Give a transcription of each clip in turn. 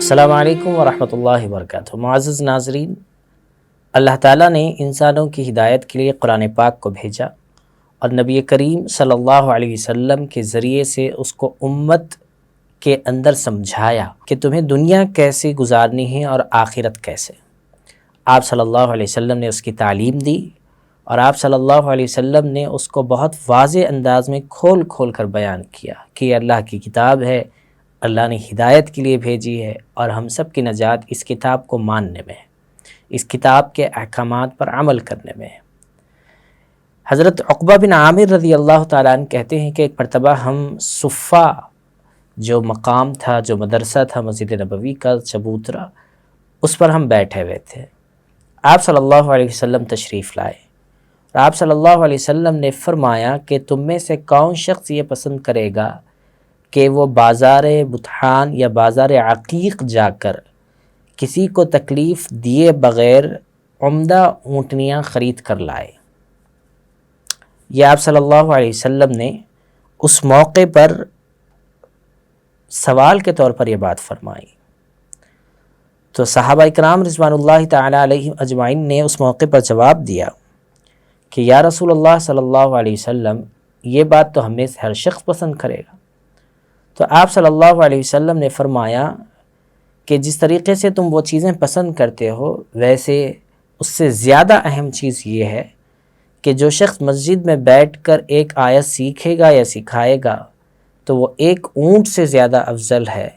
السلام علیکم ورحمۃ اللہ وبرکاتہ۔ معزز ناظرین، اللہ تعالیٰ نے انسانوں کی ہدایت کے لیے قرآن پاک کو بھیجا اور نبی کریم صلی اللہ علیہ وسلم کے ذریعے سے اس کو امت کے اندر سمجھایا کہ تمہیں دنیا کیسے گزارنی ہے اور آخرت کیسے۔ آپ صلی اللہ علیہ وسلم نے اس کی تعلیم دی اور آپ صلی اللہ علیہ وسلم نے اس کو بہت واضح انداز میں کھول کھول کر بیان کیا کہ یہ اللہ کی کتاب ہے، اللہ نے ہدایت کے لیے بھیجی ہے اور ہم سب کی نجات اس کتاب کو ماننے میں ہے، اس کتاب کے احکامات پر عمل کرنے میں ہے۔ حضرت عقبہ بن عامر رضی اللہ تعالیٰ عنہ کہتے ہیں کہ ایک مرتبہ ہم صفہ جو مقام تھا، جو مدرسہ تھا مسجد نبوی کا چبوترا، اس پر ہم بیٹھے ہوئے تھے۔ آپ صلی اللہ علیہ وسلم تشریف لائے اور آپ صلی اللہ علیہ وسلم نے فرمایا کہ تم میں سے کون شخص یہ پسند کرے گا کہ وہ بازار بطحان یا بازار عقیق جا کر کسی کو تکلیف دیے بغیر عمدہ اونٹنیاں خرید کر لائے۔ یہ آپ صلی اللہ علیہ وسلم نے اس موقع پر سوال کے طور پر یہ بات فرمائی، تو صحابہ اکرام رضوان اللہ تعالی علیہم اجمعین نے اس موقع پر جواب دیا کہ یا رسول اللہ صلی اللہ علیہ وسلم، یہ بات تو ہمیں سے ہر شخص پسند کرے گا۔ تو آپ صلی اللہ علیہ وسلم نے فرمایا کہ جس طریقے سے تم وہ چیزیں پسند کرتے ہو، ویسے اس سے زیادہ اہم چیز یہ ہے کہ جو شخص مسجد میں بیٹھ کر ایک آیت سیکھے گا یا سکھائے گا تو وہ ایک اونٹ سے زیادہ افضل ہے،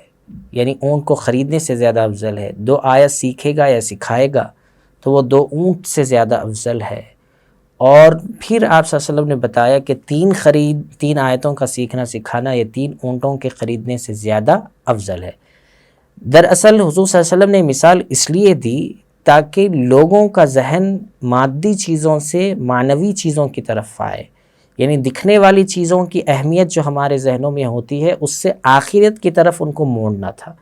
یعنی اونٹ کو خریدنے سے زیادہ افضل ہے۔ 2 آیت سیکھے گا یا سکھائے گا تو وہ 2 اونٹ سے زیادہ افضل ہے۔ اور پھر آپ صلی اللہ علیہ وسلم نے بتایا کہ 3 آیتوں کا سیکھنا سکھانا یہ 3 اونٹوں کے خریدنے سے زیادہ افضل ہے۔ دراصل حضور صلی اللہ علیہ وسلم نے مثال اس لیے دی تاکہ لوگوں کا ذہن مادی چیزوں سے معنوی چیزوں کی طرف آئے، یعنی دکھنے والی چیزوں کی اہمیت جو ہمارے ذہنوں میں ہوتی ہے اس سے آخرت کی طرف ان کو موڑنا تھا۔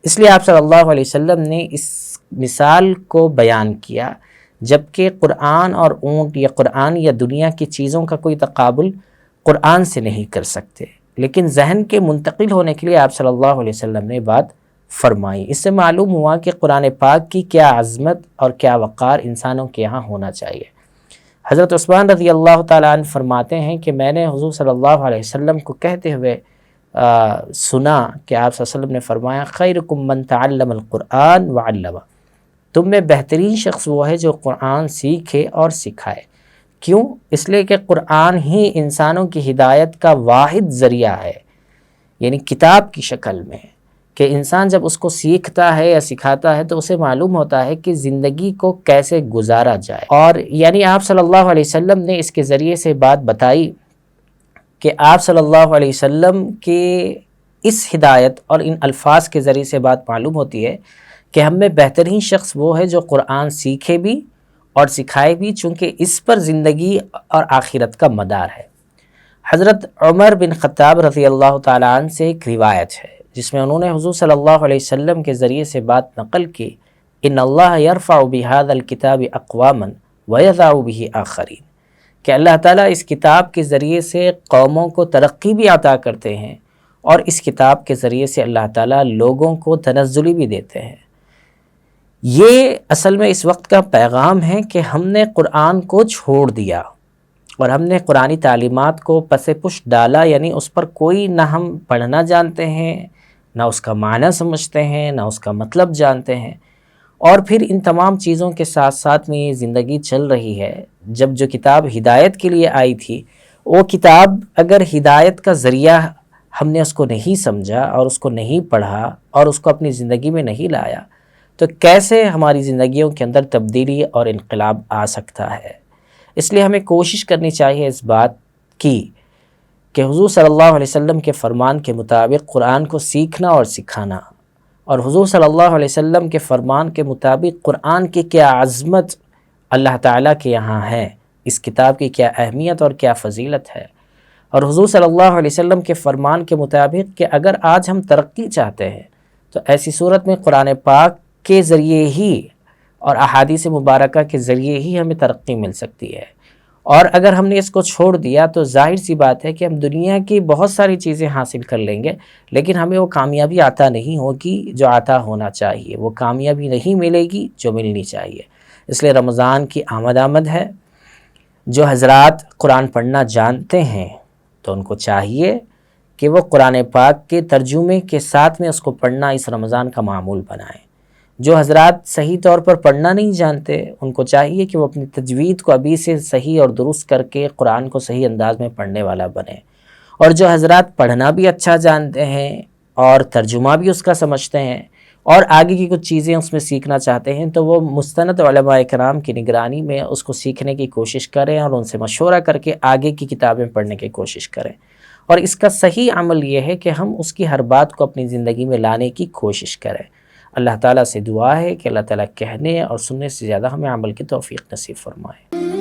اس لیے آپ صلی اللہ علیہ وسلم نے اس مثال کو بیان کیا، جبکہ قرآن اور اونٹ یا قرآن یا دنیا کی چیزوں کا کوئی تقابل قرآن سے نہیں کر سکتے، لیکن ذہن کے منتقل ہونے کے لیے آپ صلی اللہ علیہ وسلم نے بات فرمائی۔ اس سے معلوم ہوا کہ قرآن پاک کی کیا عظمت اور کیا وقار انسانوں کے یہاں ہونا چاہیے۔ حضرت عثمان رضی اللہ تعالیٰ عنہ فرماتے ہیں کہ میں نے حضور صلی اللہ علیہ وسلم کو کہتے ہوئے سنا کہ آپ صلی اللہ علیہ وسلم نے فرمایا خیرکم من تعلم القرآن وعلمہ، تم میں بہترین شخص وہ ہے جو قرآن سیکھے اور سکھائے۔ کیوں؟ اس لیے کہ قرآن ہی انسانوں کی ہدایت کا واحد ذریعہ ہے، یعنی کتاب کی شکل میں، کہ انسان جب اس کو سیکھتا ہے یا سکھاتا ہے تو اسے معلوم ہوتا ہے کہ زندگی کو کیسے گزارا جائے۔ اور یعنی آپ صلی اللہ علیہ وسلم نے اس کے ذریعے سے بات بتائی کہ آپ صلی اللہ علیہ وسلم کے اس ہدایت اور ان الفاظ کے ذریعے سے بات معلوم ہوتی ہے کہ ہم میں بہترین شخص وہ ہے جو قرآن سیکھے بھی اور سکھائے بھی، چونکہ اس پر زندگی اور آخرت کا مدار ہے۔ حضرت عمر بن خطاب رضی اللہ تعالیٰ عنہ سے ایک روایت ہے جس میں انہوں نے حضور صلی اللہ علیہ وسلم کے ذریعے سے بات نقل کی، ان اللہ یرفع بہذا الکتاب اقواما ویضع بہ آخرین، کہ اللہ تعالیٰ اس کتاب کے ذریعے سے قوموں کو ترقی بھی عطا کرتے ہیں اور اس کتاب کے ذریعے سے اللہ تعالیٰ لوگوں کو تنزلی بھی دیتے ہیں۔ یہ اصل میں اس وقت کا پیغام ہے کہ ہم نے قرآن کو چھوڑ دیا اور ہم نے قرآنی تعلیمات کو پس پش ڈالا، یعنی اس پر کوئی نہ ہم پڑھنا جانتے ہیں، نہ اس کا معنی سمجھتے ہیں، نہ اس کا مطلب جانتے ہیں۔ اور پھر ان تمام چیزوں کے ساتھ ساتھ میں یہ زندگی چل رہی ہے۔ جب جو کتاب ہدایت کے لیے آئی تھی، وہ کتاب اگر ہدایت کا ذریعہ ہم نے اس کو نہیں سمجھا اور اس کو نہیں پڑھا اور اس کو اپنی زندگی میں نہیں لایا تو کیسے ہماری زندگیوں کے اندر تبدیلی اور انقلاب آ سکتا ہے؟ اس لیے ہمیں کوشش کرنی چاہیے اس بات کی کہ حضور صلی اللہ علیہ وسلم کے فرمان کے مطابق قرآن کو سیکھنا اور سکھانا، اور حضور صلی اللہ علیہ وسلم کے فرمان کے مطابق قرآن کی کیا عظمت اللہ تعالیٰ کے یہاں ہے، اس کتاب کی کیا اہمیت اور کیا فضیلت ہے، اور حضور صلی اللہ علیہ وسلم کے فرمان کے مطابق کہ اگر آج ہم ترقی چاہتے ہیں تو ایسی صورت میں قرآن پاک کے ذریعے ہی اور احادیث مبارکہ کے ذریعے ہی ہمیں ترقی مل سکتی ہے۔ اور اگر ہم نے اس کو چھوڑ دیا تو ظاہر سی بات ہے کہ ہم دنیا کی بہت ساری چیزیں حاصل کر لیں گے، لیکن ہمیں وہ کامیابی عطا نہیں ہوگی جو عطا ہونا چاہیے، وہ کامیابی نہیں ملے گی جو ملنی چاہیے۔ اس لیے رمضان کی آمد ہے، جو حضرات قرآن پڑھنا جانتے ہیں تو ان کو چاہیے کہ وہ قرآن پاک کے ترجمے کے ساتھ میں اس کو پڑھنا اس رمضان کا معمول بنائیں۔ جو حضرات صحیح طور پر پڑھنا نہیں جانتے ان کو چاہیے کہ وہ اپنی تجوید کو ابھی سے صحیح اور درست کر کے قرآن کو صحیح انداز میں پڑھنے والا بنے، اور جو حضرات پڑھنا بھی اچھا جانتے ہیں اور ترجمہ بھی اس کا سمجھتے ہیں اور آگے کی کچھ چیزیں اس میں سیکھنا چاہتے ہیں تو وہ مستند علماء کرام کی نگرانی میں اس کو سیکھنے کی کوشش کریں اور ان سے مشورہ کر کے آگے کی کتابیں پڑھنے کی کوشش کریں۔ اور اس کا صحیح عمل یہ ہے کہ ہم اس کی ہر بات کو اپنی زندگی میں لانے کی کوشش کریں۔ اللہ تعالیٰ سے دعا ہے کہ اللہ تعالیٰ کہنے اور سننے سے زیادہ ہمیں عمل کی توفیق نصیب فرمائے۔